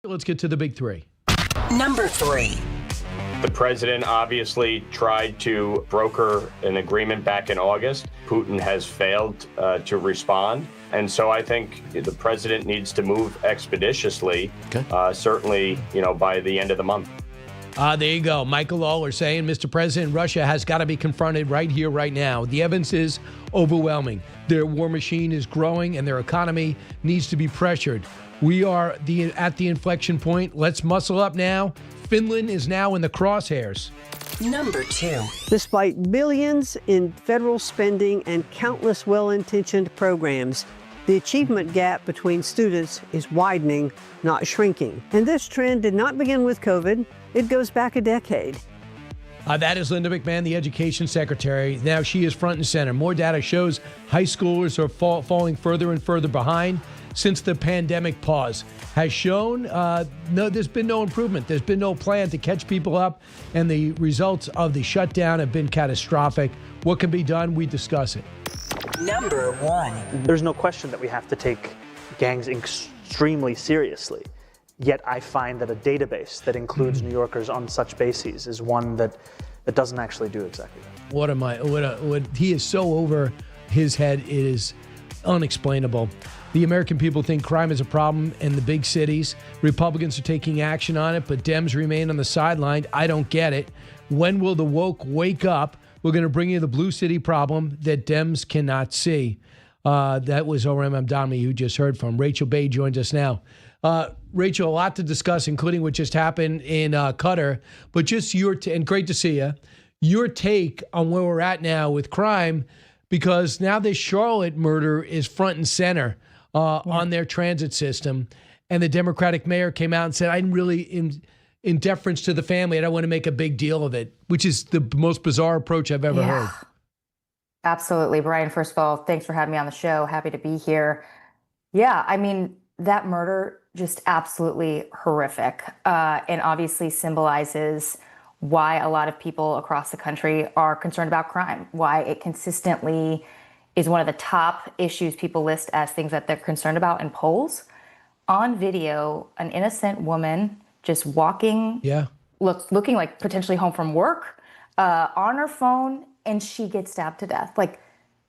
Let's get to the big three. Number 3. The president obviously tried to broker an agreement back in August. Putin has failed to respond. And so I think the president needs to move expeditiously, certainly, by the end of the month. There you go. Michael Lawler saying, Mr. President, Russia has got to be confronted right here, right now. The evidence is overwhelming. Their war machine is growing and their economy needs to be pressured. We are at the inflection point. Let's muscle up now. Finland is now in the crosshairs. Number 2. Despite billions in federal spending and countless well-intentioned programs, the achievement gap between students is widening, not shrinking. And this trend did not begin with COVID. It goes back a decade. That is Linda McMahon, the education secretary. Now she is front and center. More data shows high schoolers are falling further and further behind since the pandemic pause. Has shown there's been no improvement. There's been no plan to catch people up, and the results of the shutdown have been catastrophic. What can be done? We discuss it. Number 1. There's no question that we have to take gangs extremely seriously. Yet I find that a database that includes New Yorkers on such bases is one that doesn't actually do exactly that. What he is so over his head, it is unexplainable. The American people think crime is a problem in the big cities. Republicans are taking action on it, but Dems remain on the sideline. I don't get it. When will the woke wake up? We're going to bring you the blue city problem that Dems cannot see. That was O.R.M. Mamdani, who just heard from. Rachael Bade joins us now. Rachael, a lot to discuss, including what just happened in Qatar. But just and great to see you, your take on where we're at now with crime, because now this Charlotte murder is front and center on their transit system. And the Democratic mayor came out and said, I'm really in deference to the family, I don't want to make a big deal of it, which is the most bizarre approach I've ever heard. Absolutely. Brian, first of all, thanks for having me on the show. Happy to be here. Yeah, I mean, that murder just absolutely horrific, and obviously symbolizes why a lot of people across the country are concerned about crime, why it consistently is one of the top issues people list as things that they're concerned about in polls. On video, an innocent woman just walking, looking like potentially home from work, on her phone, and she gets stabbed to death. Like,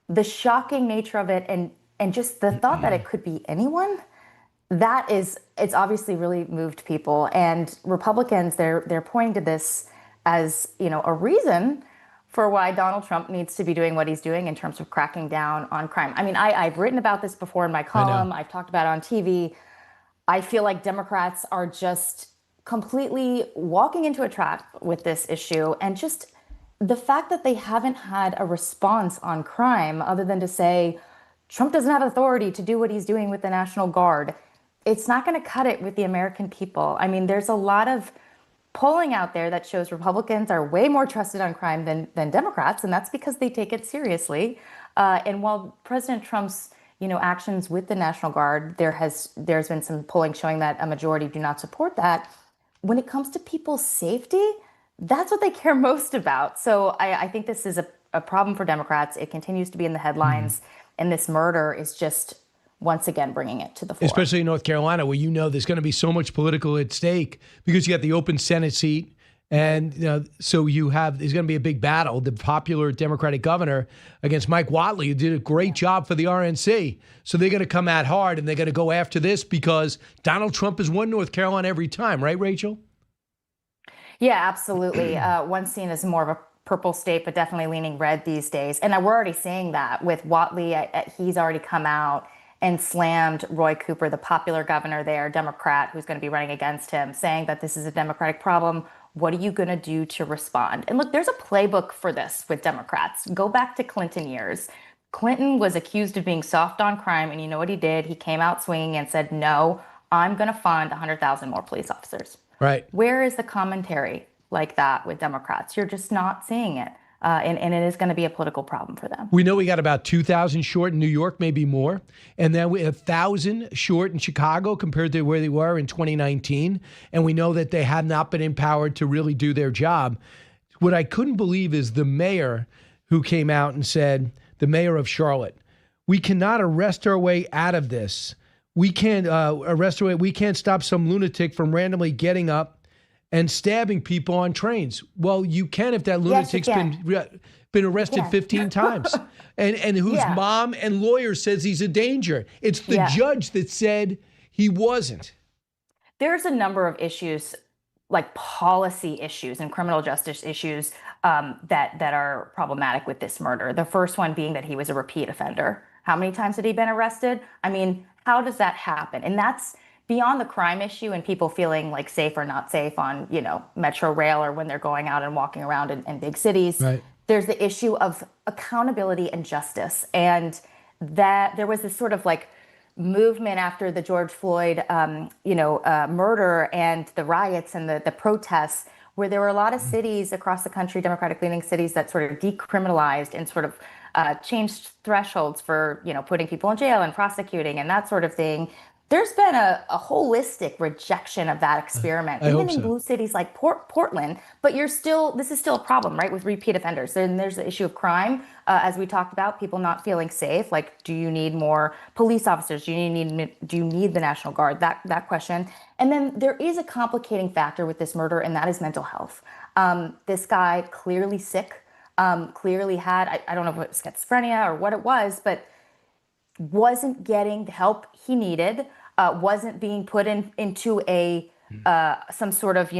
the shocking nature of it, and just the thought that it could be anyone, it's obviously really moved people. And Republicans, they're pointing to this as, a reason for why Donald Trump needs to be doing what he's doing in terms of cracking down on crime. I mean, I've written about this before in my column. I've talked about it on TV. I feel like Democrats are just completely walking into a trap with this issue. And just the fact that they haven't had a response on crime other than to say, Trump doesn't have authority to do what he's doing with the National Guard. It's not going to cut it with the American people. I mean, there's a lot of polling out there that shows Republicans are way more trusted on crime than Democrats, and that's because they take it seriously. And while President Trump's actions with the National Guard, there's been some polling showing that a majority do not support that. When it comes to people's safety, that's what they care most about. So I think this is a problem for Democrats. It continues to be in the headlines, and this murder is just once again bringing it to the fore. Especially in North Carolina, where there's going to be so much political at stake because you got the open Senate seat. And so there's going to be a big battle, the popular Democratic governor against Mike Whatley, who did a great job for the RNC. So they're going to come out hard, and they're going to go after this because Donald Trump has won North Carolina every time. Right, Rachael? Yeah, absolutely. Once seen as more of a purple state, but definitely leaning red these days. And we're already seeing that with Whatley. He's already come out and slammed Roy Cooper, the popular governor there, Democrat, who's going to be running against him, saying that this is a Democratic problem. What are you going to do to respond? And look, there's a playbook for this with Democrats. Go back to Clinton years. Clinton was accused of being soft on crime, and you know what he did? He came out swinging and said, no, I'm going to fund 100,000 more police officers. Right. Where is the commentary like that with Democrats? You're just not seeing it. And it is going to be a political problem for them. We know we got about 2,000 short in New York, maybe more. And then we have 1,000 short in Chicago compared to where they were in 2019. And we know that they have not been empowered to really do their job. What I couldn't believe is the mayor who came out and said, the mayor of Charlotte, we cannot arrest our way out of this. we can't arrest away. We can't stop some lunatic from randomly getting up and stabbing people on trains. Well, you can if that lunatic's been arrested 15 times, and whose mom and lawyer says he's a danger. It's the judge that said he wasn't. There's a number of issues, like policy issues and criminal justice issues, that are problematic with this murder. The first one being that he was a repeat offender. How many times had he been arrested? I mean, how does that happen? And that's beyond the crime issue and people feeling like safe or not safe on, Metro Rail or when they're going out and walking around in big cities. Right. There's the issue of accountability and justice. And that there was this sort of like movement after the George Floyd, murder and the riots and the protests, where there were a lot of cities across the country, Democratic-leaning cities, that sort of decriminalized and sort of changed thresholds for, putting people in jail and prosecuting and that sort of thing. There's been a holistic rejection of that experiment, even in blue cities like Portland. But this is still a problem, right, with repeat offenders. And there's the issue of crime, as we talked about, people not feeling safe. Like, do you need more police officers? Do you need the National Guard? That question. And then there is a complicating factor with this murder, and that is mental health. This guy clearly sick, clearly had, I don't know if it was schizophrenia or what it was, but wasn't getting the help he needed, wasn't being put into a some sort of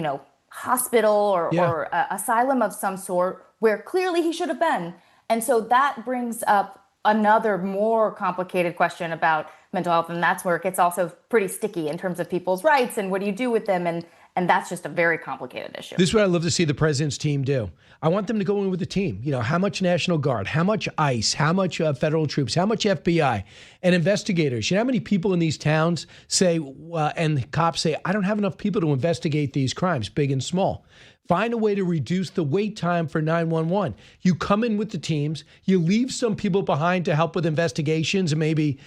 hospital or asylum of some sort where clearly he should have been. And so that brings up another more complicated question about mental health, and that's where it gets also pretty sticky in terms of people's rights and what do you do with them, and that's just a very complicated issue. This is what I'd love to see the president's team do. I want them to go in with the team. How much National Guard, how much ICE, how much federal troops, how much FBI, and investigators. How many people in these towns say, and cops say, I don't have enough people to investigate these crimes, big and small. Find a way to reduce the wait time for 911. You come in with the teams, you leave some people behind to help with investigations and maybe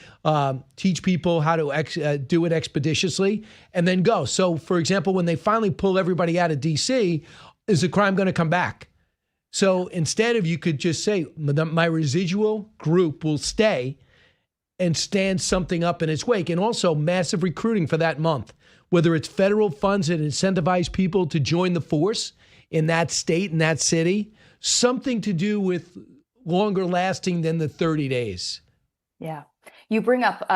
teach people how to do it expeditiously, and then go. So, for example, when they finally pull everybody out of D.C., is the crime going to come back? So instead of, you could just say, my residual group will stay and stand something up in its wake. And also massive recruiting for that month, whether it's federal funds that incentivize people to join the force in that state, in that city, something to do with longer lasting than the 30 days. Yeah. You bring up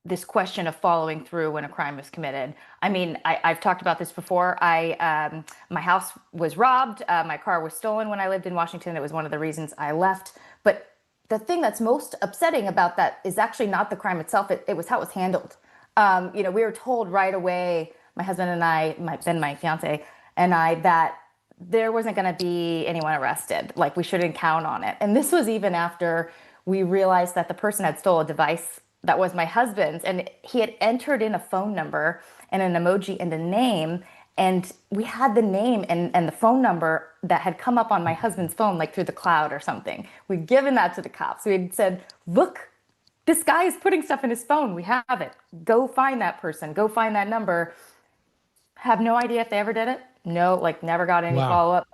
this question of following through when a crime is committed. I mean, I've talked about this before. My house was robbed. My car was stolen when I lived in Washington. It was one of the reasons I left. But the thing that's most upsetting about that is actually not the crime itself. It was how it was handled. We were told right away, my husband and I, my fiance and I, that there wasn't going to be anyone arrested. Like, we shouldn't count on it. And this was even after we realized that the person had stolen a device that was my husband's, and he had entered in a phone number and an emoji and a name, and we had the name and the phone number that had come up on my husband's phone, like through the cloud or something. We'd given that to the cops. We had said, look, this guy is putting stuff in his phone. We have it. Go find that person. Go find that number. Have no idea if they ever did it. No, never got any follow-up.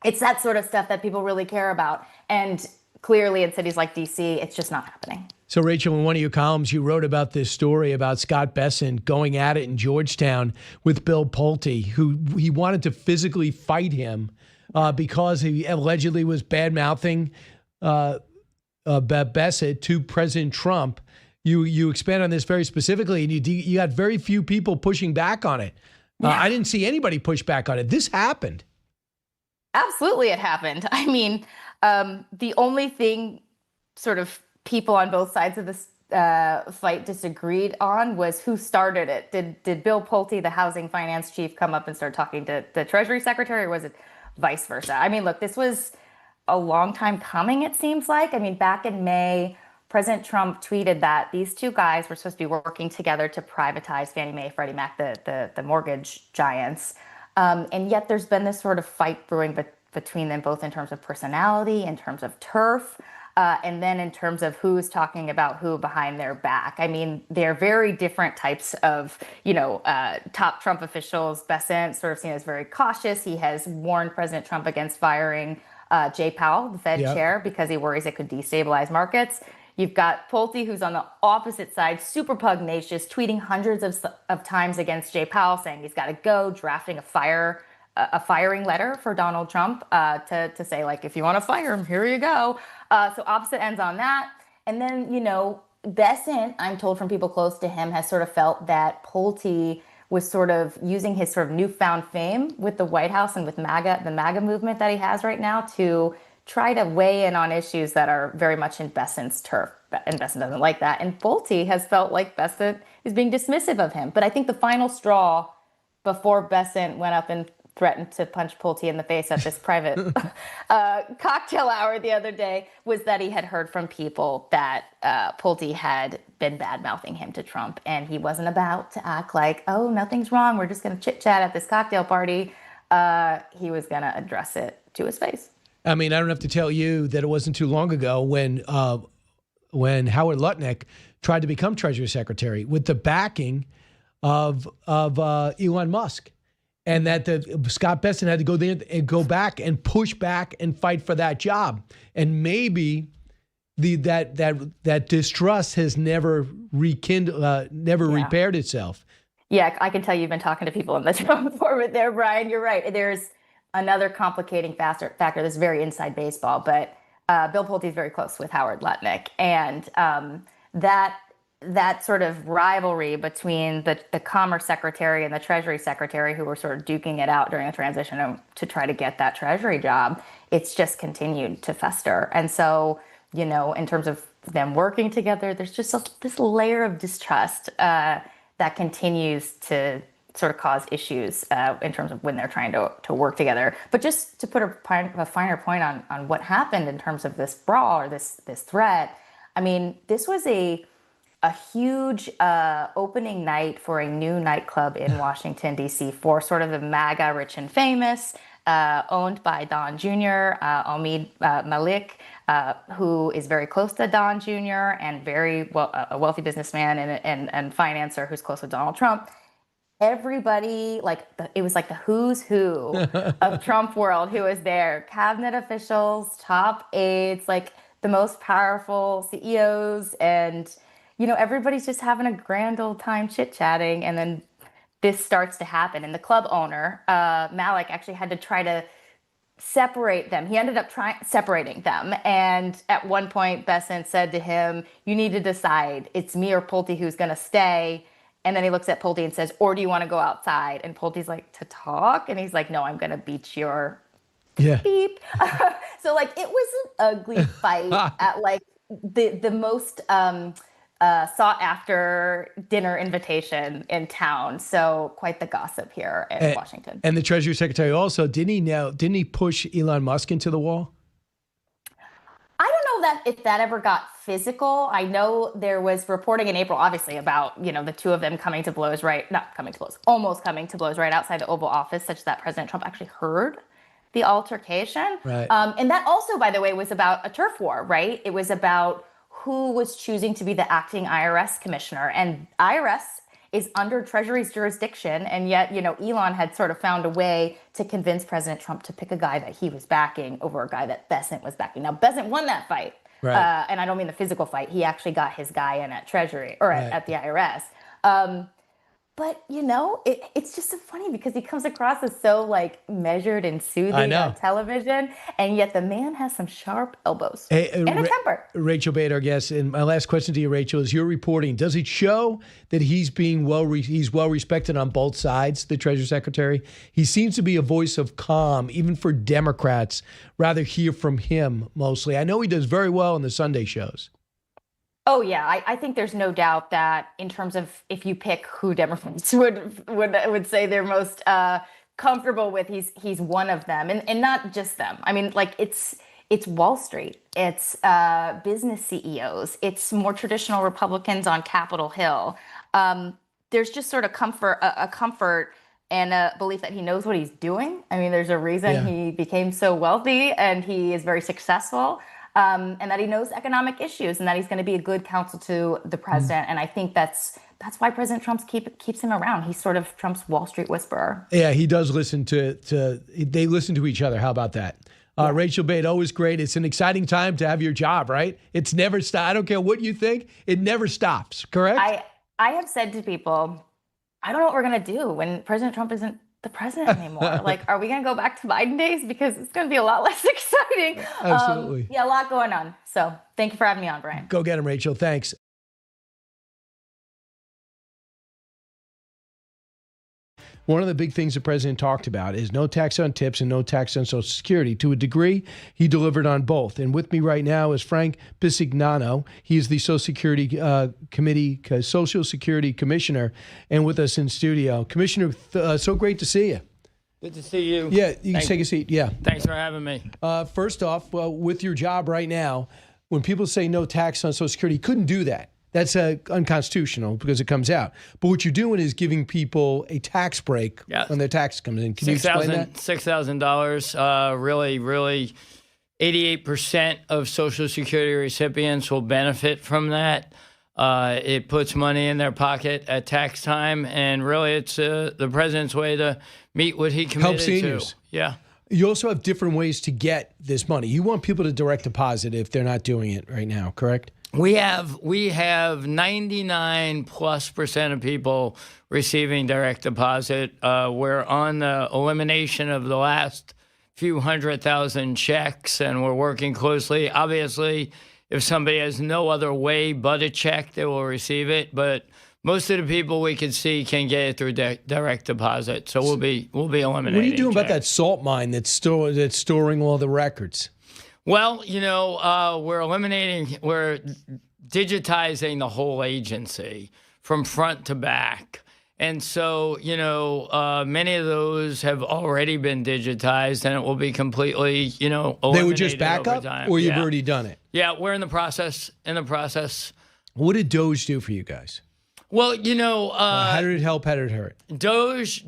It's that sort of stuff that people really care about. And clearly in cities like DC, it's just not happening. So, Rachel, in one of your columns, you wrote about this story about Scott Bessent going at it in Georgetown with Bill Pulte, who he wanted to physically fight him because he allegedly was bad-mouthing Bessent to President Trump. You expand on this very specifically, and you got very few people pushing back on it. I didn't see anybody push back on it. This happened. Absolutely, it happened. I mean, the only thing sort of people on both sides of this fight disagreed on was who started it. Did Bill Pulte, the housing finance chief, come up and start talking to the Treasury Secretary, or was it vice versa? I mean, look, this was a long time coming, it seems like. I mean, back in May, President Trump tweeted that these two guys were supposed to be working together to privatize Fannie Mae, Freddie Mac, the mortgage giants. And yet there's been this sort of fight brewing between them, both in terms of personality, in terms of turf, and then in terms of who's talking about who behind their back. I mean, they're very different types of, top Trump officials. Bessent sort of seen as very cautious. He has warned President Trump against firing Jay Powell, the Fed chair, because he worries it could destabilize markets. You've got Pulte, who's on the opposite side, super pugnacious, tweeting hundreds of times against Jay Powell, saying he's got to go, drafting a firing letter for Donald Trump to say, like, if you want to fire him, here you go. So opposite ends on that. And then, you know, Bessent, I'm told from people close to him, has sort of felt that Pulte was sort of using his sort of newfound fame with the White House and with the MAGA movement that he has right now to try to weigh in on issues that are very much in Bessent's turf. And Bessent doesn't like that. And Pulte has felt like Bessent is being dismissive of him. But I think the final straw before Bessent went up and threatened to punch Pulte in the face at this private cocktail hour the other day was that he had heard from people that Pulte had been bad-mouthing him to Trump, and he wasn't about to act like, oh, nothing's wrong, we're just going to chit-chat at this cocktail party. He was going to address it to his face. I mean, I don't have to tell you that it wasn't too long ago when Howard Lutnick tried to become Treasury Secretary with the backing of Elon Musk. And that Scott Bessent had to go there and go back and push back and fight for that job. And maybe that distrust has never repaired itself. Yeah, I can tell you've been talking to people in the show before, but there, Brian, you're right. There's another complicating factor that's very inside baseball, but Bill Pulte is very close with Howard Lutnick. And that sort of rivalry between the Commerce Secretary and the Treasury Secretary, who were sort of duking it out during the transition to try to get that Treasury job, it's just continued to fester. And so, you know, in terms of them working together, there's just this layer of distrust that continues to sort of cause issues in terms of when they're trying to work together. But just to put a finer point on what happened in terms of this brawl or this threat, I mean, this was a huge opening night for a new nightclub in Washington, D.C. for sort of the MAGA rich and famous, owned by Don Jr., Omid Malik, who is very close to Don Jr. and a wealthy businessman and financer who's close with Donald Trump. Everybody, it was like the who's who of Trump world who was there. Cabinet officials, top aides, like the most powerful CEOs, and you know, everybody's just having a grand old time chit-chatting, and then this starts to happen. And the club owner, Malik, actually had to try to separate them. He ended up separating them. And at one point, Bessent said to him, you need to decide, it's me or Pulte who's going to stay. And then he looks at Pulte and says, or do you want to go outside? And Pulte's like, to talk? And he's like, no, I'm going to beat your beep. So, like, it was an ugly fight at, like, the most sought after dinner invitation in town. So quite the gossip here in Washington. And the Treasury Secretary also, didn't he push Elon Musk into the wall? I don't know if that ever got physical. I know there was reporting in April, obviously, about, you know, the two of them almost coming to blows right outside the Oval Office, such that President Trump actually heard the altercation. Right. And that also, by the way, was about a turf war, right? It was about who was choosing to be the acting IRS commissioner. And IRS is under Treasury's jurisdiction. And yet, you know, Elon had sort of found a way to convince President Trump to pick a guy that he was backing over a guy that Bessent was backing. Now, Bessent won that fight. Right. And I don't mean the physical fight. He actually got his guy in at Treasury or at the IRS. But, you know, it's just so funny because he comes across as so, like, measured and soothing on television, and yet the man has some sharp elbows and a temper. Rachael Bade, our guest, and my last question to you, Rachael, is your reporting. Does it show that he's being he's well respected on both sides, the Treasury Secretary? He seems to be a voice of calm, even for Democrats, rather hear from him mostly. I know he does very well in the Sunday shows. Oh, yeah. I think there's no doubt that in terms of if you pick who Democrats would say they're most comfortable with, he's one of them, and not just them. I mean, like it's Wall Street, it's business CEOs, it's more traditional Republicans on Capitol Hill. There's just sort of a comfort and a belief that he knows what he's doing. I mean, there's a reason he became so wealthy and he is very successful. And that he knows economic issues and that he's going to be a good counsel to the president. And I think that's why President Trump keeps him around. He's sort of Trump's Wall Street whisperer. Yeah, he does listen they listen to each other. How about that? Rachael Bade, always great. It's an exciting time to have your job, right? It's never stopped. I don't care what you think. It never stops, correct? I have said to people, I don't know what we're going to do when President Trump isn't the president anymore. Like, are we going to go back to Biden days? Because it's going to be a lot less exciting. Absolutely. Yeah, a lot going on. So thank you for having me on, Brian. Go get him, Rachael. Thanks. One of the big things the president talked about is no tax on tips and no tax on Social Security. To a degree, he delivered on both. And with me right now is Frank Bisignano. He is the Social Security Commissioner, and with us in studio. Commissioner, so great to see you. Good to see you. Yeah, you can take a seat. Yeah. Thanks for having me. First off, with your job right now, when people say no tax on Social Security, you couldn't do that. That's unconstitutional because it comes out. But what you're doing is giving people a tax break when their tax comes in. Can you explain that? $6,000. Really, 88% of Social Security recipients will benefit from that. It puts money in their pocket at tax time, and really, it's the president's way to meet what he committed help seniors. To. Yeah. You also have different ways to get this money. You want people to direct deposit if they're not doing it right now, correct? We have 99+% of people receiving direct deposit. We're on the elimination of the last few 100,000 checks, and we're working closely. Obviously, if somebody has no other way but a check, they will receive it. But most of the people we can see can get it through direct deposit. So we'll be eliminating. What are you doing about that salt mine that's storing all the records? Well, we're digitizing the whole agency from front to back. And so, many of those have already been digitized, and it will be completely, eliminated. They would just back up, or you've already done it? Yeah, we're in the process. What did Doge do for you guys? Well, how did it help? How did it hurt? Doge,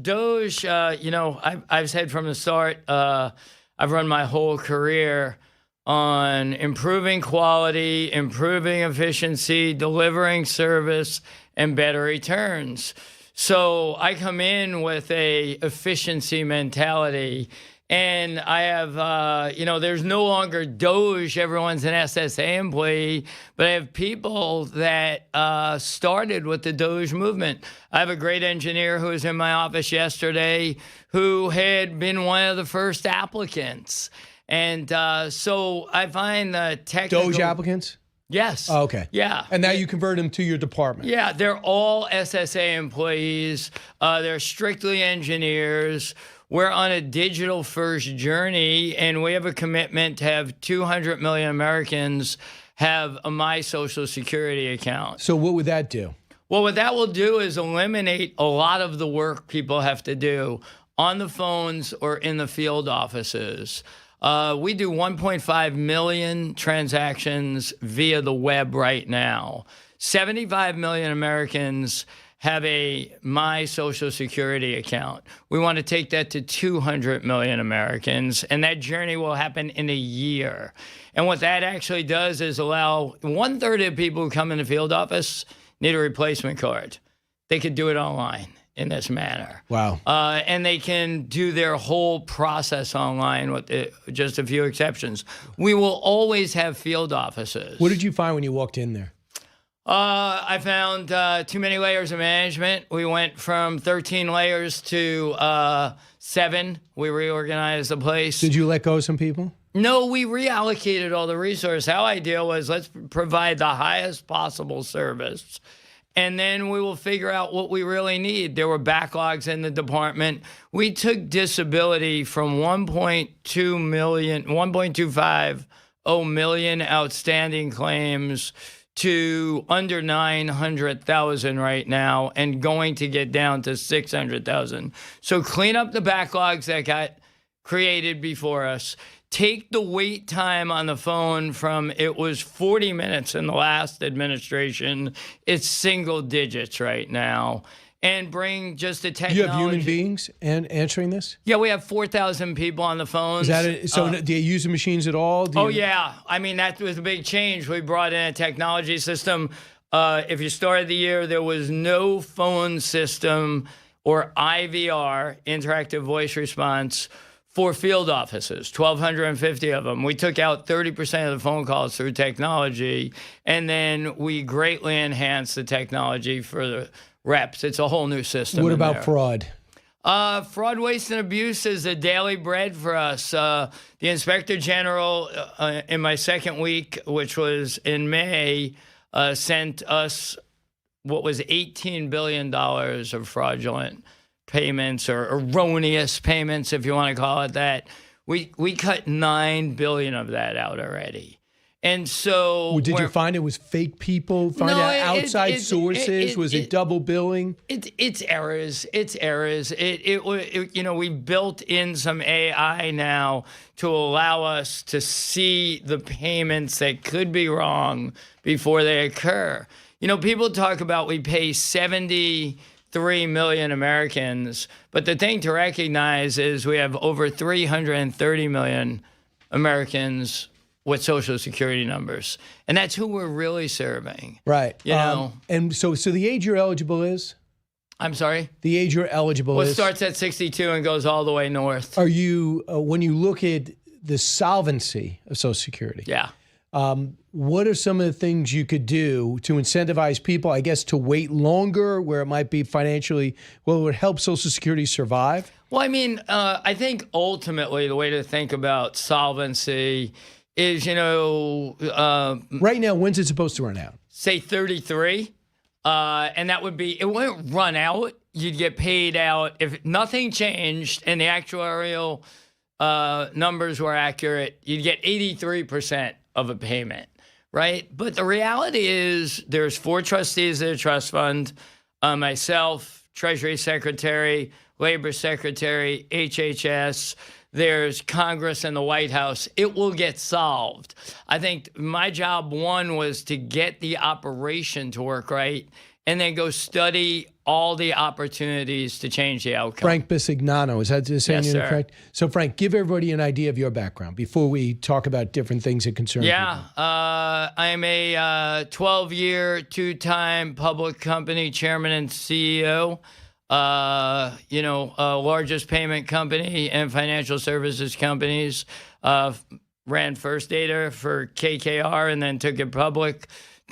I've said from the start, I've run my whole career on improving quality, improving efficiency, delivering service, and better returns. So I come in with a efficiency mentality, and I have, there's no longer Doge, everyone's an SSA employee, but I have people that started with the Doge movement. I have a great engineer who was in my office yesterday who had been one of the first applicants. And so I find the technical... Doge applicants? Yes. Oh, okay. Yeah. And now you convert them to your department. Yeah, they're all SSA employees. They're strictly engineers. We're on a digital first journey, and we have a commitment to have 200 million Americans have a My Social Security account. So what would that do? Well, what that will do is eliminate a lot of the work people have to do on the phones or in the field offices. We do 1.5 million transactions via the web right now. 75 million Americans have a My Social Security account. We want to take that to 200 million Americans, and that journey will happen in a year. And what that actually does is allow 1/3 of the people who come in the field office need a replacement card. They could do it online in this manner. Wow. And they can do their whole process online with just a few exceptions. We will always have field offices. What did you find when you walked in there? I found too many layers of management. We went from 13 layers to 7. We reorganized the place. Did you let go of some people? No, we reallocated all the resources. Our idea was let's provide the highest possible service, and then we will figure out what we really need. There were backlogs in the department. We took disability from 1.25 million outstanding claims to under 900,000 right now, and going to get down to 600,000. So clean up the backlogs that got created before us. Take the wait time on the phone from, it was 40 minutes in the last administration. It's single digits right now. And bring just the technology. You have human beings answering this? Yeah, we have 4,000 people on the phones. Is that it? So do you use the machines at all? Yeah. I mean, that was a big change. We brought in a technology system. If you started the year, there was no phone system or IVR, interactive voice response, 4 field offices, 1,250 of them. We took out 30% of the phone calls through technology, and then we greatly enhanced the technology for the reps. It's a whole new system. What about there. fraud? Fraud, waste, and abuse is a daily bread for us. The Inspector General, in my second week, which was in May, sent us what was $18 billion of fraudulent payments or erroneous payments, if you want to call it that. We cut $9 billion of that out already. And so, Did you find it was fake people? Find out outside sources? Was it double billing? It's errors. It's errors. We built in some AI now to allow us to see the payments that could be wrong before they occur. People talk about we pay 73 million Americans, but the thing to recognize is we have over 330 million Americans with Social Security numbers. And that's who we're really serving. Right. And so the age you're eligible is? I'm sorry? The age you're eligible is? It starts at 62 and goes all the way north. Are you, when you look at the solvency of Social Security? Yeah. What are some of the things you could do to incentivize people, I guess, to wait longer where it might be financially, it would help Social Security survive? Well, I think ultimately the way to think about solvency is, right now, when's it supposed to run out? Say 33. And that would be, it wouldn't run out. You'd get paid out if nothing changed and the actuarial numbers were accurate. You'd get 83% of a payment, right? But the reality is there's 4 trustees of the trust fund, myself, Treasury Secretary, Labor Secretary, HHS, there's Congress and the White House. It will get solved. I think my job, one, was to get the operation to work right and then go study all the opportunities to change the outcome. Frank Bisignano, is that saying yes, you're correct? So, Frank, give everybody an idea of your background before we talk about different things that concern people. I'm a 12-year, 2-time public company chairman and CEO. Largest payment company and financial services companies. Ran First Data for KKR and then took it public.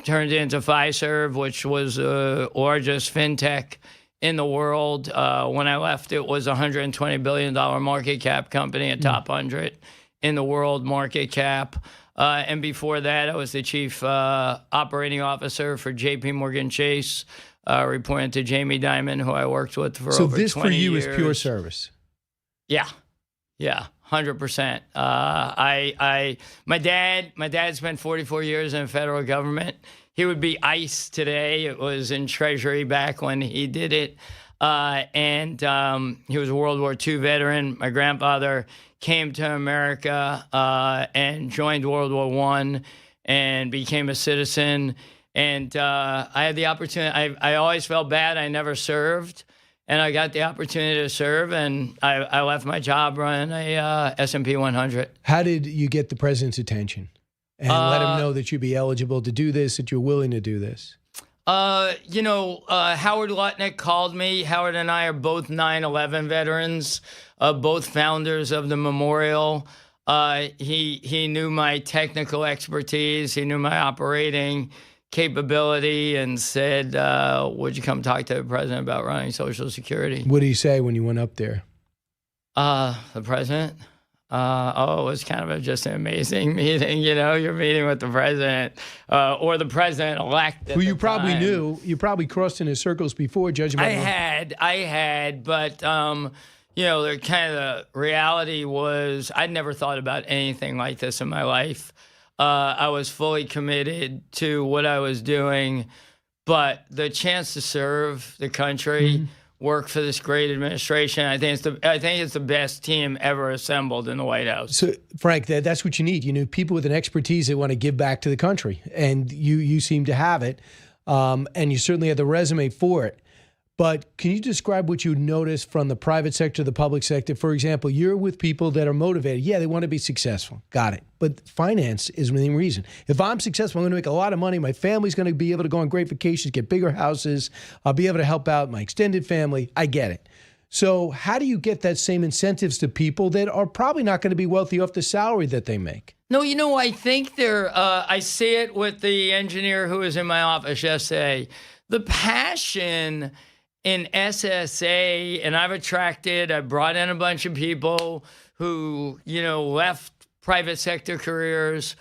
Turned it into Fiserv, which was the largest fintech in the world. When I left, it was a $120 billion market cap company, a top 100 in the world market cap. And before that, I was the chief operating officer for JP Morgan Chase. Reporting to Jamie Dimon, who I worked with for over 20 years. So this for you is pure service? Yeah, 100%. My dad spent 44 years in federal government. He would be ICE today. It was in Treasury back when he did it. And he was a World War II veteran. My grandfather came to America and joined World War I and became a citizen. And I had the opportunity. I always felt bad. I never served. And I got the opportunity to serve. And I left my job running a S&P 100. How did you get the president's attention? And let him know that you'd be eligible to do this, that you're willing to do this? Howard Lutnick called me. Howard and I are both 9/11 veterans, both founders of the memorial. He knew my technical expertise. He knew my operating capability and said, would you come talk to the president about running Social Security? What did he say when you went up there? The president? It was kind of just an amazing meeting. You're meeting with the president or the president-elect. Who you probably knew. You probably crossed in his circles before, judging by I had, but the kind of the reality was I'd never thought about anything like this in my life. I was fully committed to what I was doing, but the chance to serve the country, work for this great administration, I think it's the best team ever assembled in the White House. So, Frank, that's what you need. You need people with an expertise that want to give back to the country, and you seem to have it, and you certainly have the resume for it. But can you describe what you noticed from the private sector to the public sector? For example, you're with people that are motivated. Yeah, they want to be successful. Got it. But finance is the main reason. If I'm successful, I'm going to make a lot of money. My family's going to be able to go on great vacations, get bigger houses. I'll be able to help out my extended family. I get it. So how do you get that same incentives to people that are probably not going to be wealthy off the salary that they make? No, I think I see it with the engineer who was in my office yesterday. The passion in SSA, and I brought in a bunch of people who, left private sector careers.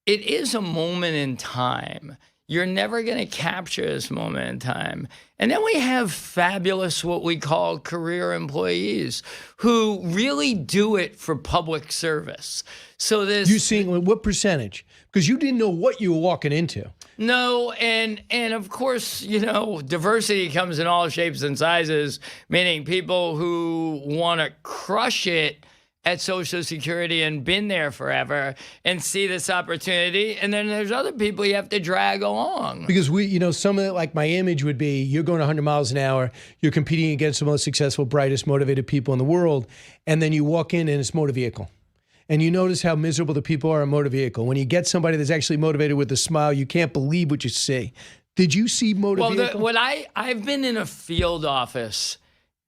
It is a moment in time. You're never going to capture this moment in time. And then we have fabulous, what we call career employees who really do it for public service. So you seeing what percentage? Because you didn't know what you were walking into. No, and of course, diversity comes in all shapes and sizes, meaning people who want to crush it at Social Security and been there forever and see this opportunity. And then there's other people you have to drag along. Because some of it, like my image would be, you're going 100 miles an hour, you're competing against the most successful, brightest, motivated people in the world, and then you walk in and it's motor vehicle. And you notice how miserable the people are in motor vehicle. When you get somebody that's actually motivated with a smile, you can't believe what you see. Did you see motor vehicle? I've been in a field office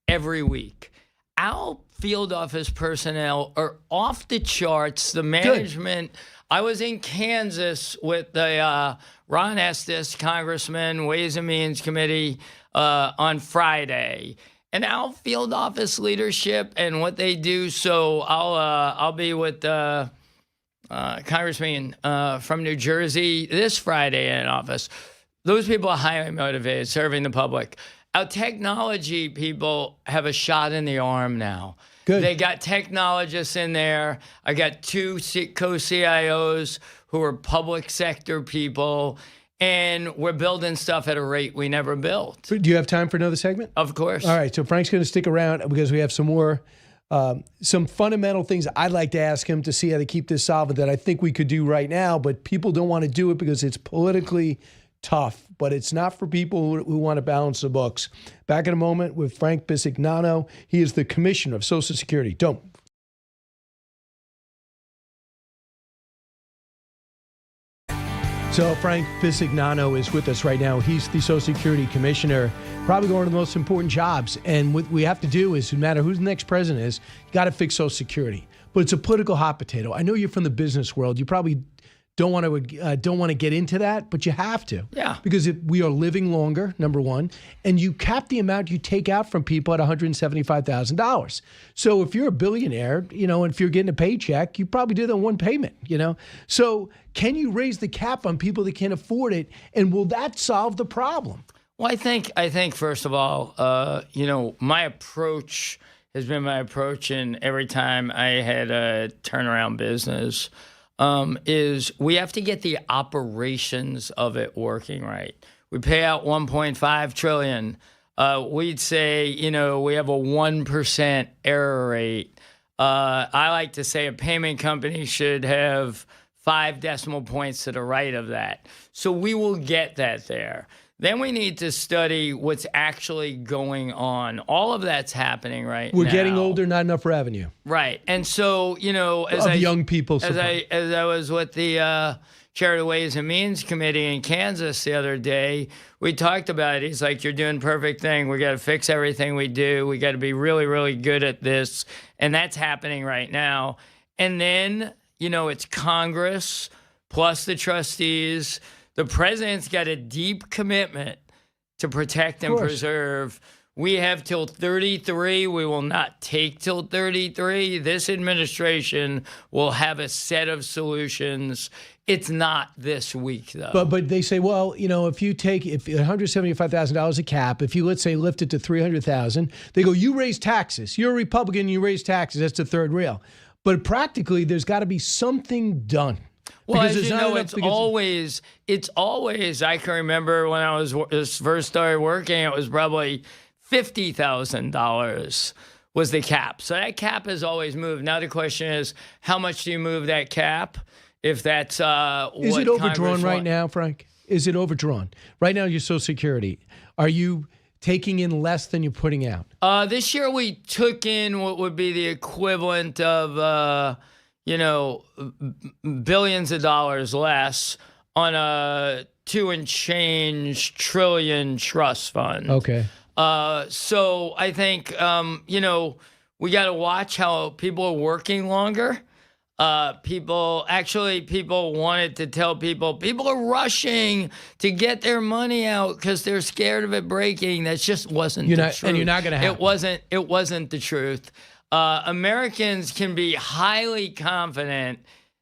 every week. Our field office personnel are off the charts. The management. Good. I was in Kansas with the Ron Estes, Congressman, Ways and Means Committee on Friday, and our field office leadership and what they do. So I'll be with Congressman from New Jersey this Friday in office. Those people are highly motivated, serving the public. Our technology people have a shot in the arm now. Good. They got technologists in there. I got 2 co-CIOs who are public sector people, and we're building stuff at a rate we never built. Do you have time for another segment? Of course. All right, so Frank's going to stick around because we have some more, some fundamental things I'd like to ask him to see how to keep this solvent that I think we could do right now, but people don't want to do it because it's politically tough, but it's not for people who want to balance the books. Back in a moment with Frank Bisignano. He is the Commissioner of Social Security. Don't. So Frank Bisignano is with us right now. He's the Social Security Commissioner, probably one of the most important jobs. And what we have to do is, no matter who the next president is, you got to fix Social Security. But it's a political hot potato. I know you're from the business world. You probably don't want to get into that, but you have to. Yeah. Because we are living longer, number one, and you cap the amount you take out from people at $175,000. So if you're a billionaire, and if you're getting a paycheck, you probably do that in one payment, So can you raise the cap on people that can't afford it, and will that solve the problem? Well, I think first of all, my approach has been my approach, and every time I had a turnaround business, is we have to get the operations of it working right. We pay out $1.5 trillion. We'd say, we have a 1% error rate. I like to say a payment company should have 5 decimal points to the right of that. So we will get that there. Then we need to study what's actually going on. All of that's happening right now. We're getting older, not enough revenue. Right. And so, young people. As I was with the chair of the Ways and Means Committee in Kansas the other day, we talked about it. He's like, you're doing the perfect thing. We got to fix everything we do. We got to be really, really good at this. And that's happening right now. And then, it's Congress plus the trustees. The president's got a deep commitment to protect and preserve. We have till 33. We will not take till 33. This administration will have a set of solutions. It's not this week, though. But they say, well, if $175,000 a cap, if you, let's say, lift it to $300,000, they go, you raise taxes. You're a Republican, you raise taxes. That's the third rail. But practically, there's got to be something done. Well, as you know, it's always, I can remember when I was first started working, it was probably $50,000 was the cap. So that cap has always moved. Now the question is, how much do you move that cap? If that's is it overdrawn right now, Frank? Is it overdrawn? Right now, your Social Security, are you taking in less than you're putting out? This year we took in what would be the equivalent of billions of dollars less on a $2 and change trillion trust fund. Okay. So I think, we got to watch how people are working longer. People wanted to tell people are rushing to get their money out because they're scared of it breaking. That just wasn't the truth. And you're not going to have it wasn't the truth. Americans can be highly confident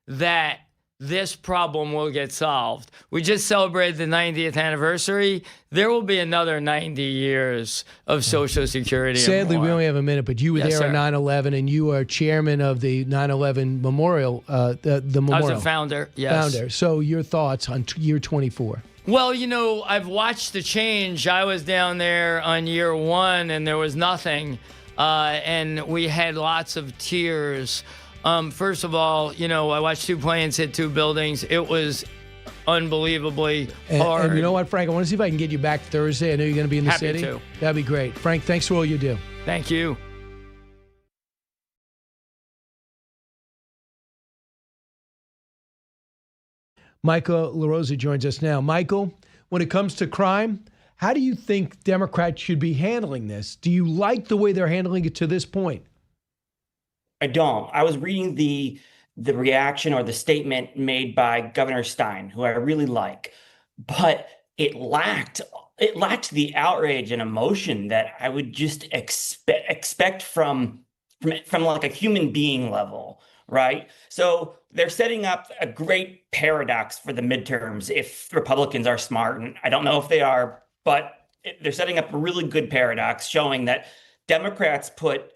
that this problem will get solved. We just celebrated the 90th anniversary. There will be another 90 years of Social Security. Sadly, we only have a minute, but you were there on 9/11, and you are chairman of the 9/11 memorial. The memorial. I was a founder. Yes. Founder. So your thoughts on year 24? Well, I've watched the change. I was down there on year 1, and there was nothing, and we had lots of tears. First of all, I watched 2 planes hit 2 buildings. It was unbelievably hard. And you know what, Frank? I want to see if I can get you back Thursday. I know you're going to be in the city. Happy to. That'd be great. Frank, thanks for all you do. Thank you. Michael LaRosa joins us now. Michael, when it comes to crime, how do you think Democrats should be handling this? Do you like the way they're handling it to this point? I don't. I was reading the reaction or the statement made by Governor Stein, who I really like, but it lacked the outrage and emotion that I would just expect from like a human being level, right? So they're setting up a great paradox for the midterms if Republicans are smart, and I don't know if they are, but they're setting up a really good paradox showing that Democrats put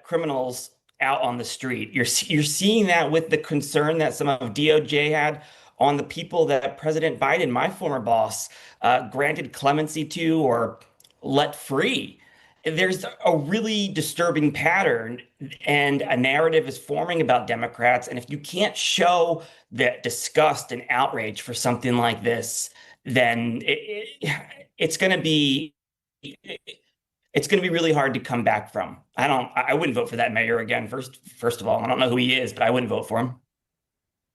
criminals out on the street. You're seeing that with the concern that some of DOJ had on the people that President Biden, my former boss, granted clemency to or let free. There's a really disturbing pattern, and a narrative is forming about Democrats. And if you can't show that disgust and outrage for something like this, then it's going to be really hard to come back from. I wouldn't vote for that mayor again. First of all, I don't know who he is, but I wouldn't vote for him.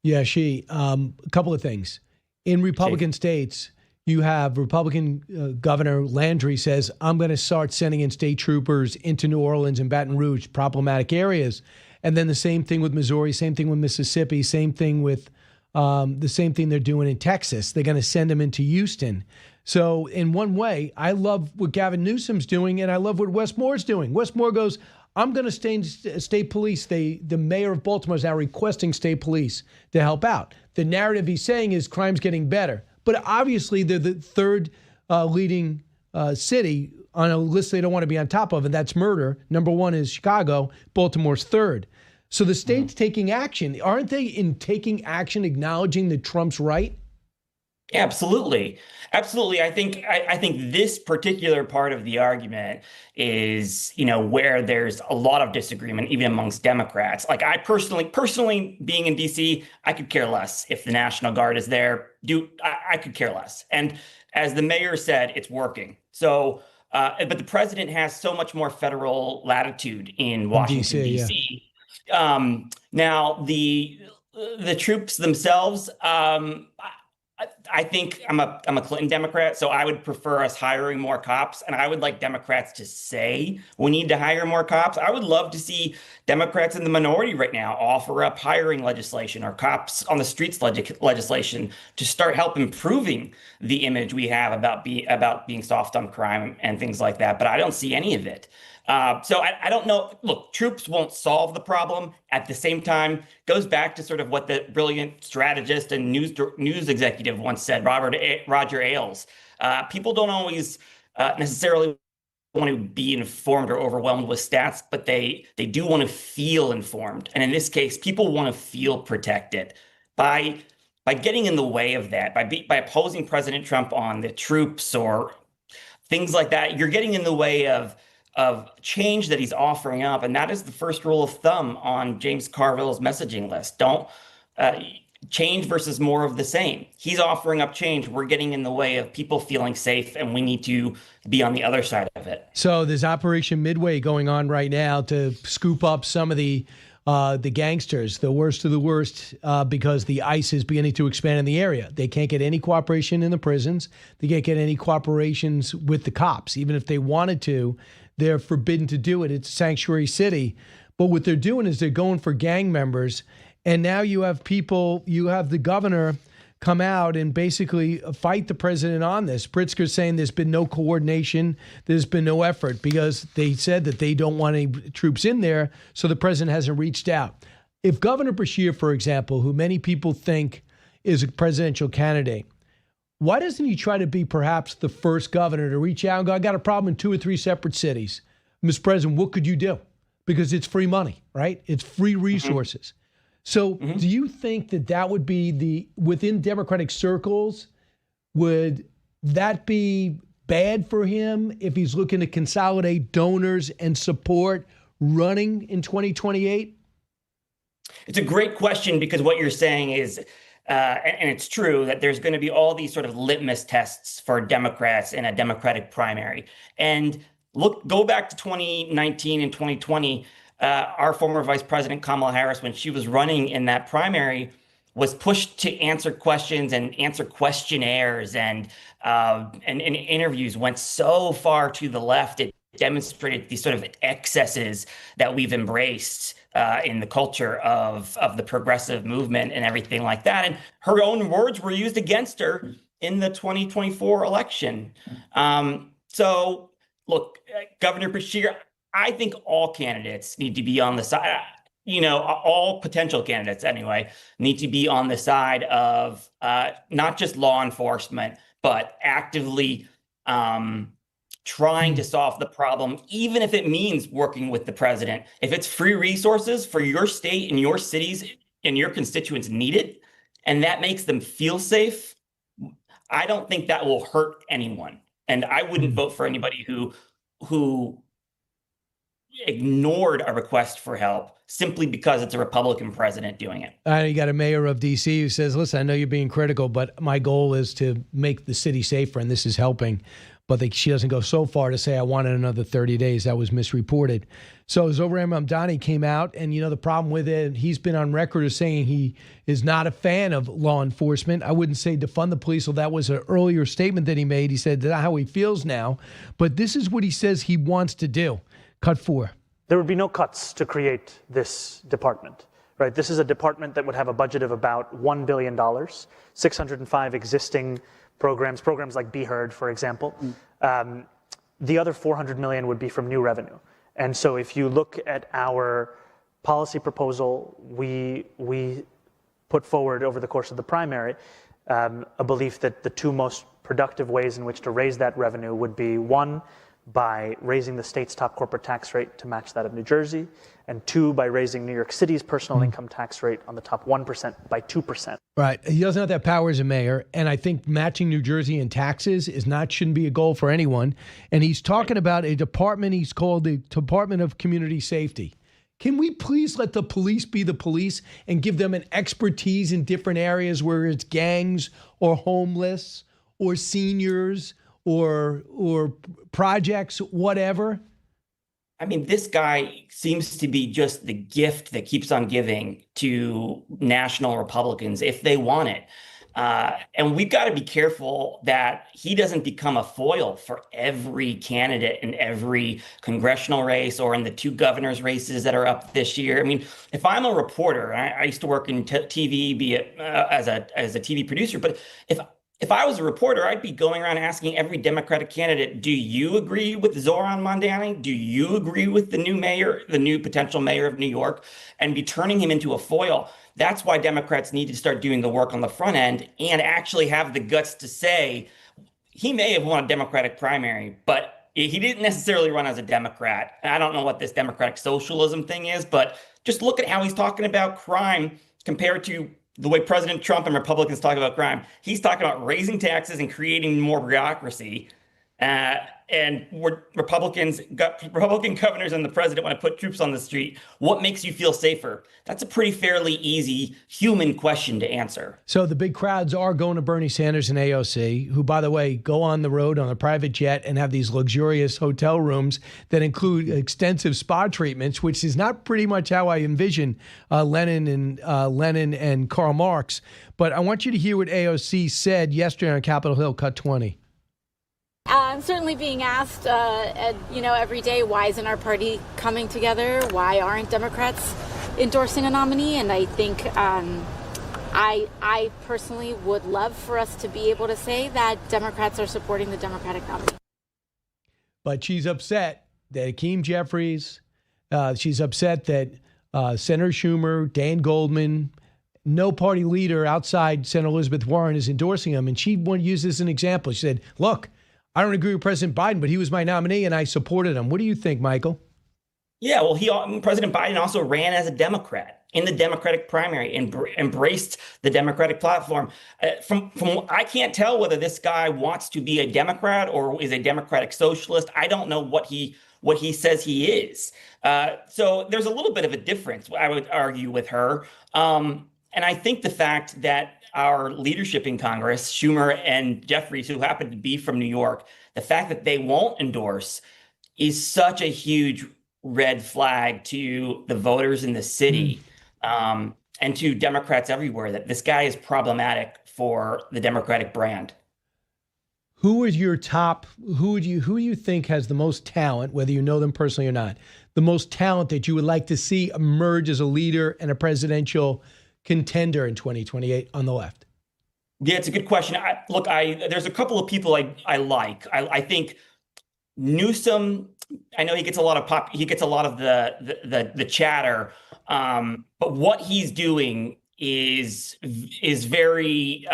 Yeah, a couple of things. In Republican states, you have Republican Governor Landry says, I'm going to start sending in state troopers into New Orleans and Baton Rouge, problematic areas. And then the same thing with Missouri, same thing with Mississippi, same thing with the same thing they're doing in Texas. They're going to send them into Houston. So in one way, I love what Gavin Newsom's doing, and I love what Wes Moore's doing. Wes Moore goes, I'm going to stay in state police. The mayor of Baltimore is now requesting state police to help out. The narrative he's saying is crime's getting better. But obviously, they're the third leading city on a list they don't want to be on top of, and that's murder. Number 1 is Chicago. Baltimore's third. So the state's taking action. Aren't they, in taking action, acknowledging that Trump's right? Absolutely. Absolutely. I think this particular part of the argument is, where there's a lot of disagreement, even amongst Democrats. Like I personally being in DC, I could care less if the National Guard is there. I could care less. And as the mayor said, it's working. So, but the president has so much more federal latitude in Washington, DC. Yeah. Now the troops themselves, I think I'm a Clinton Democrat, so I would prefer us hiring more cops, and I would like Democrats to say we need to hire more cops. I would love to see Democrats in the minority right now offer up hiring legislation or cops on the streets legislation to start help improving the image we have about being soft on crime and things like that. But I don't see any of it. So I don't know. Look, troops won't solve the problem. At the same time, goes back to sort of what the brilliant strategist and news executive once said, Roger Ailes. People don't always necessarily want to be informed or overwhelmed with stats, but they do want to feel informed. And in this case, people want to feel protected. By getting in the way of that, by opposing President Trump on the troops or things like that, you're getting in the way of change that he's offering up. And that is the first rule of thumb on James Carville's messaging list. Don't change versus more of the same. He's offering up change. We're getting in the way of people feeling safe, and we need to be on the other side of it. So there's Operation Midway going on right now to scoop up some of the the gangsters, the worst of the worst, because the ICE is beginning to expand in the area. They can't get any cooperation in the prisons. They can't get any cooperations with the cops. Even if they wanted to, they're forbidden to do it. It's a sanctuary city. But what they're doing is they're going for gang members. And now you have the governor come out and basically fight the president on this. Pritzker's saying there's been no coordination, there's been no effort, because they said that they don't want any troops in there, so the president hasn't reached out. If Governor Beshear, for example, who many people think is a presidential candidate, why doesn't he try to be perhaps the first governor to reach out and go, I got a problem in 2 or 3 separate cities. Mr. President, what could you do? Because it's free money, right? It's free resources. So do you think that would be within Democratic circles, would that be bad for him if he's looking to consolidate donors and support running in 2028? It's a great question, because what you're saying is, and it's true, that there's going to be all these sort of litmus tests for Democrats in a Democratic primary. And go back to 2019 and 2020. Our former Vice President Kamala Harris, when she was running in that primary, was pushed to answer questions and answer questionnaires, and interviews went so far to the left. It demonstrated these sort of excesses that we've embraced in the culture of the progressive movement and everything like that. And her own words were used against her in the 2024 election. So look, Governor Beshear, I think all candidates need to be on the side, all potential candidates anyway, need to be on the side of not just law enforcement, but actively trying to solve the problem, even if it means working with the president. If it's free resources for your state and your cities and your constituents need it, and that makes them feel safe, I don't think that will hurt anyone. And I wouldn't vote for anybody who ignored a request for help simply because it's a Republican president doing it. You got a mayor of D.C. who says, listen, I know you're being critical, but my goal is to make the city safer, and this is helping. But she doesn't go so far to say, I wanted another 30 days. That was misreported. So Zohran Mamdani came out, and the problem with it, he's been on record as saying he is not a fan of law enforcement. I wouldn't say defund the police, so that was an earlier statement that he made. He said that's how he feels now. But this is what he says he wants to do. Cut 4. There would be no cuts to create this department, right? This is a department that would have a budget of about $1 billion, 605 existing programs like Be Heard, for example. The other $400 million would be from new revenue. And so if you look at our policy proposal, we put forward over the course of the primary a belief that the 2 most productive ways in which to raise that revenue would be, 1, by raising the state's top corporate tax rate to match that of New Jersey, and 2, by raising New York City's personal income tax rate on the top 1% by 2%. Right. He doesn't have that power as a mayor, and I think matching New Jersey in taxes shouldn't be a goal for anyone. And he's talking about a department he's called the Department of Community Safety. Can we please let the police be the police and give them an expertise in different areas, where it's gangs or homeless or seniors or projects, whatever? I mean, this guy seems to be just the gift that keeps on giving to national Republicans if they want it. And we've got to be careful that he doesn't become a foil for every candidate in every congressional race or in the 2 governors' races that are up this year. I mean, if I'm a reporter, I used to work in TV, be it as a TV producer, but if I was a reporter, I'd be going around asking every Democratic candidate, do you agree with Zohran Mamdani? Do you agree with the new potential mayor of New York? And be turning him into a foil. That's why Democrats need to start doing the work on the front end and actually have the guts to say, he may have won a Democratic primary, but he didn't necessarily run as a Democrat. And I don't know what this democratic socialism thing is, but just look at how he's talking about crime compared to the way President Trump and Republicans talk about crime. He's talking about raising taxes and creating more bureaucracy. And Republican governors and the president want to put troops on the street. What makes you feel safer? That's a pretty fairly easy human question to answer. So the big crowds are going to Bernie Sanders and AOC, who, by the way, go on the road on a private jet and have these luxurious hotel rooms that include extensive spa treatments, which is not pretty much how I envision Lenin and Karl Marx. But I want you to hear what AOC said yesterday on Capitol Hill, Cut 20. I'm certainly being asked, every day, why isn't our party coming together? Why aren't Democrats endorsing a nominee? And I think I personally would love for us to be able to say that Democrats are supporting the Democratic nominee. But she's upset that Hakeem Jeffries, she's upset that Senator Schumer, Dan Goldman, no party leader outside Senator Elizabeth Warren is endorsing him. And she wanted to use this as an example. She said, look, I don't agree with President Biden, but he was my nominee and I supported him. What do you think, Michael? Yeah, well, President Biden also ran as a Democrat in the Democratic primary and embraced the Democratic platform. From I can't tell whether this guy wants to be a Democrat or is a Democratic socialist. I don't know what he says he is. So there's a little bit of a difference, I would argue, with her. And I think the fact that our leadership in Congress, Schumer and Jeffries, who happen to be from New York, the fact that they won't endorse is such a huge red flag to the voters in the city and to Democrats everywhere, that this guy is problematic for the Democratic brand. Who is your top? Who do you think has the most talent, whether you know them personally or not, the most talent that you would like to see emerge as a leader and a presidential contender in 2028 on the left? Yeah, it's a good question. There's a couple of people I like. I think Newsom, I know he gets a lot of the chatter, but what he's doing is very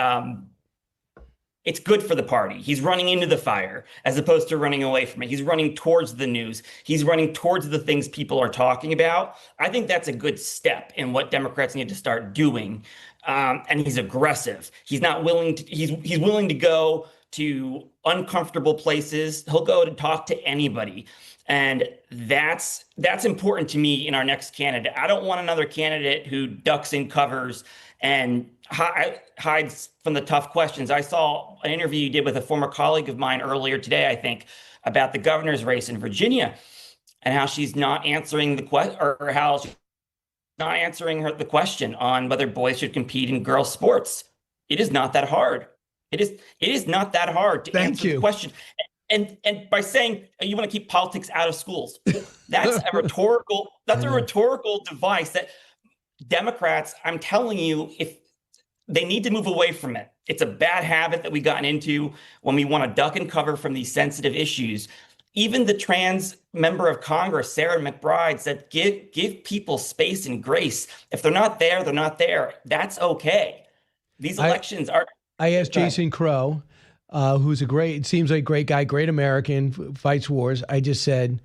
it's good for the party. He's running into the fire as opposed to running away from it. He's running towards the news. He's running towards the things people are talking about. I think that's a good step in what Democrats need to start doing. And he's aggressive. He's not willing to, he's willing to go to uncomfortable places. He'll go to talk to anybody. And that's important to me in our next candidate. I don't want another candidate who ducks in covers and hides from the tough questions. I saw an interview you did with a former colleague of mine earlier today, I think, about the governor's race in Virginia and how she's not answering the question, or how she's not answering the question on whether boys should compete in girls' sports. It is not that hard. It is not that hard to answer the question. And by saying you want to keep politics out of schools, that's a rhetorical device that Democrats, I'm telling you, if they need to move away from it. It's a bad habit that we've gotten into when we want to duck and cover from these sensitive issues. Even the trans member of Congress, Sarah McBride, said, give people space and grace. If they're not there, they're not there. That's okay. These elections are. I asked Jason Crow, who's it seems like a great guy, great American, fights wars. I just said,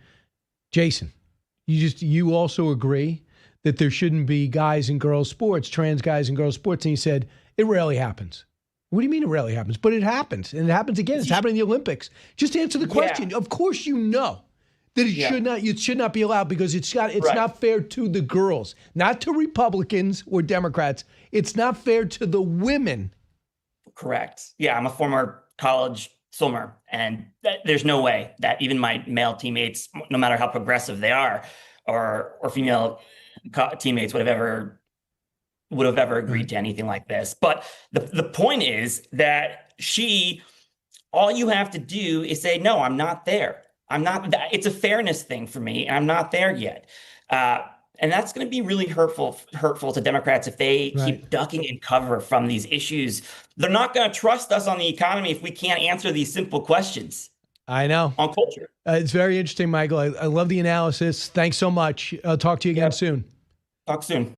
Jason, you also agree that there shouldn't be guys in girls' sports, trans guys in girls' sports. And he said, it rarely happens. What do you mean it rarely happens? But it happens. And it happens again. It's happening in the Olympics. Just answer the question. Yeah. Of course you know that it should not be allowed because it's not fair to the girls, not to Republicans or Democrats. It's not fair to the women. Correct. Yeah, I'm a former college swimmer, and there's no way that even my male teammates, no matter how progressive they are, or female teammates would have ever agreed to anything like this. But the point is that all you have to do is say, no, I'm not there. It's a fairness thing for me, and I'm not there yet. And that's going to be really hurtful to Democrats if they keep ducking and cover from these issues. They're not going to trust us on the economy if we can't answer these simple questions. I know. On culture. It's very interesting, Michael. I love the analysis. Thanks so much. I'll talk to you again soon. Talk soon.